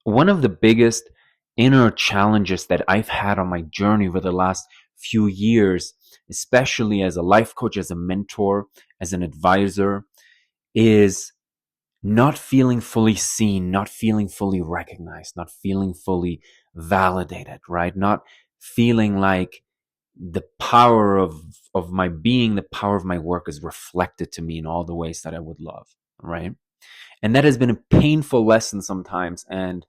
One of the biggest inner challenges that I've had on my journey over the last few years, especially as a life coach, as a mentor, as an advisor, is not feeling fully seen, not feeling fully recognized, not feeling fully validated, right? Not feeling like the power of my being, the power of my work is reflected to me in all the ways that I would love, right? And that has been a painful lesson sometimes. And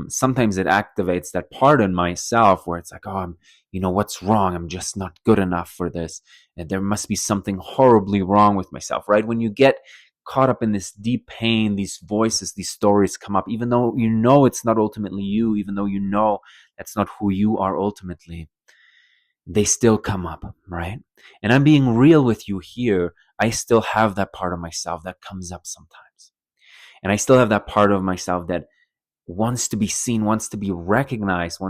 sometimes it activates that part in myself where it's like, oh, what's wrong? I'm just not good enough for this. And there must be something horribly wrong with myself, right? When you get caught up in this deep pain, these voices, these stories come up, even though you know it's not ultimately you, even though you know that's not who you are ultimately, they still come up, right? And I'm being real with you here. I still have that part of myself that comes up sometimes. And I still have that part of myself that wants to be seen, wants to be recognized,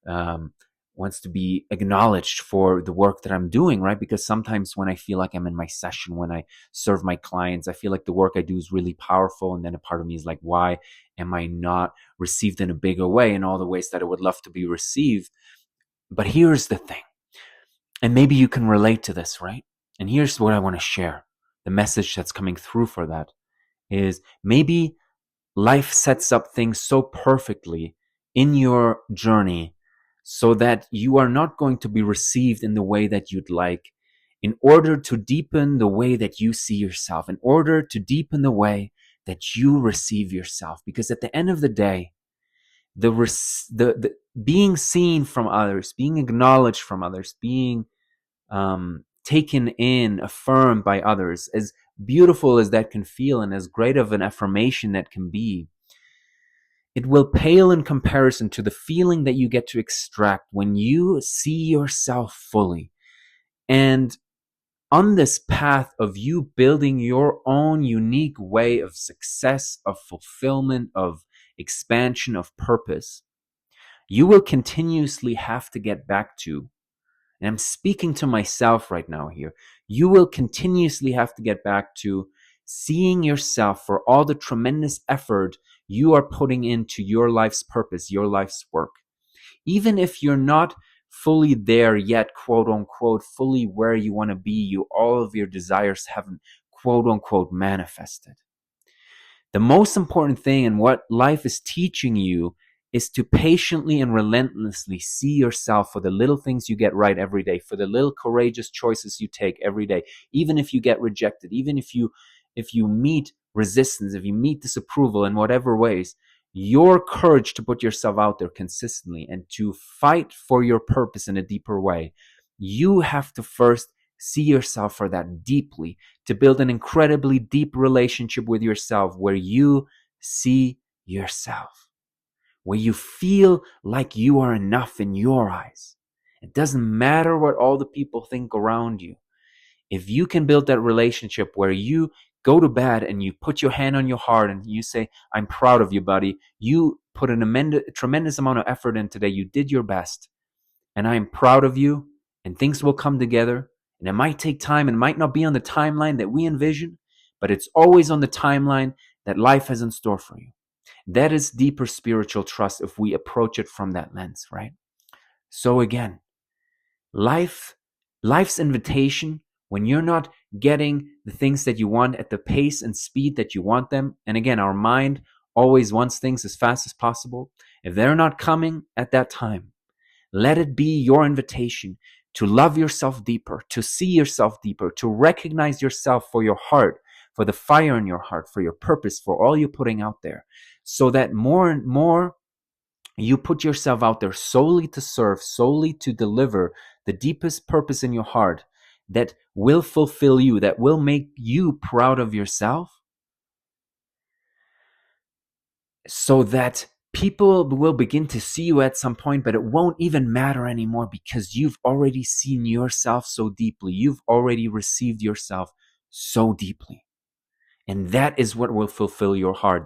um, wants to be acknowledged for the work that I'm doing, right? Because sometimes when I feel like I'm in my session, when I serve my clients, I feel like the work I do is really powerful. And then a part of me is like, why am I not received in a bigger way in all the ways that I would love to be received? But here's the thing, and maybe you can relate to this, right? And here's what I want to share. The message that's coming through for that is maybe life sets up things so perfectly in your journey so that you are not going to be received in the way that you'd like, in order to deepen the way that you see yourself, in order to deepen the way that you receive yourself. Because at the end of the day, the being seen from others, being acknowledged from others, being taken in, affirmed by others, as beautiful as that can feel and as great of an affirmation that can be, it will pale in comparison to the feeling that you get to extract when you see yourself fully. And on this path of you building your own unique way of success, of fulfillment, of expansion, of purpose, you will continuously have to get back to, and I'm speaking to myself right now here, you will continuously have to get back to seeing yourself for all the tremendous effort you are putting into your life's purpose, your life's work. Even if you're not fully there yet, quote unquote, fully where you want to be, all of your desires haven't, quote unquote, manifested. The most important thing and what life is teaching you is to patiently and relentlessly see yourself for the little things you get right every day, for the little courageous choices you take every day, even if you get rejected, even if you meet resistance, if you meet disapproval in whatever ways, your courage to put yourself out there consistently and to fight for your purpose in a deeper way, you have to first see yourself for that deeply, to build an incredibly deep relationship with yourself where you see yourself, where you feel like you are enough in your eyes. It doesn't matter what all the people think around you. If you can build that relationship where you go to bed and you put your hand on your heart and you say, I'm proud of you, buddy. You put a tremendous amount of effort in today. You did your best. And I'm proud of you. And things will come together. And it might take time. And it might not be on the timeline that we envision. But it's always on the timeline that life has in store for you. That is deeper spiritual trust if we approach it from that lens, right? So again, life's invitation, when you're not getting the things that you want at the pace and speed that you want them, and again, our mind always wants things as fast as possible. If they're not coming at that time, let it be your invitation to love yourself deeper, to see yourself deeper, to recognize yourself for your heart, for the fire in your heart, for your purpose, for all you're putting out there, so that more and more you put yourself out there solely to serve, solely to deliver the deepest purpose in your heart that will fulfill you, that will make you proud of yourself, so that people will begin to see you at some point, but it won't even matter anymore because you've already seen yourself so deeply. You've already received yourself so deeply. And that is what will fulfill your heart.